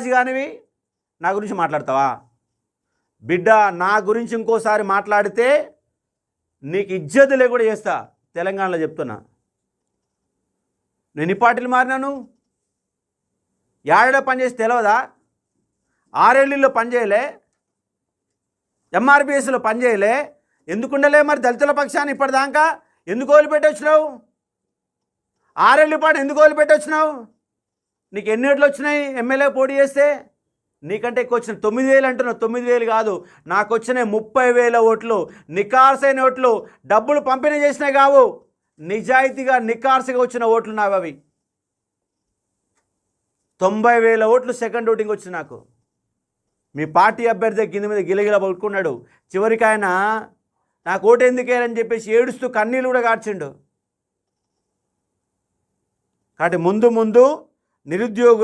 రాజుగానివి నా గురించి మాట్లాడతావా? బిడ్డ, నా గురించి ఇంకోసారి మాట్లాడితే నీకు ఇజ్జత్ లేకుండా చేస్తా. తెలంగాణలో చెప్తున్నా. నేను ఎన్ని పార్టీలు మారినాను? యాడలో పనిచేసి తెలియదా? ఆర్ఎల్ఈలో పనిచేయలే, ఎంఆర్పిఎస్లో పనిచేయలే, ఎందుకుండలే? మరి దళితుల పక్షాన్ని ఇప్పటిదాకా ఎందుకు వదిలిపెట్టి వచ్చినావు? ఆర్ఎల్ఈ పాటు ఎందుకు వదిలిపెట్టి వచ్చినావు? నీకు ఎన్ని ఓట్లు వచ్చినాయి ఎమ్మెల్యే పోటీ చేస్తే? నీకంటే ఎక్కువ వచ్చిన 9,000 అంటున్నావు. 9,000 కాదు, నాకు వచ్చిన 30,000 ఓట్లు, నికార్సైన ఓట్లు, డబ్బులు పంపిణీ చేసినాయి కావు, నిజాయితీగా నికార్సుగా వచ్చిన ఓట్లు నావి. అవి 90,000 ఓట్లు సెకండ్ ఓటింగ్ వచ్చింది నాకు. మీ పార్టీ అభ్యర్థి కింద మీద గిలగిల పడుకున్నాడు. చివరికి ఆయన నాకు ఓటు ఎందుకేరని చెప్పేసి ఏడుస్తూ కన్నీళ్ళు కూడా కార్చిండు. కాబట్టి ముందు నిరుద్యోగ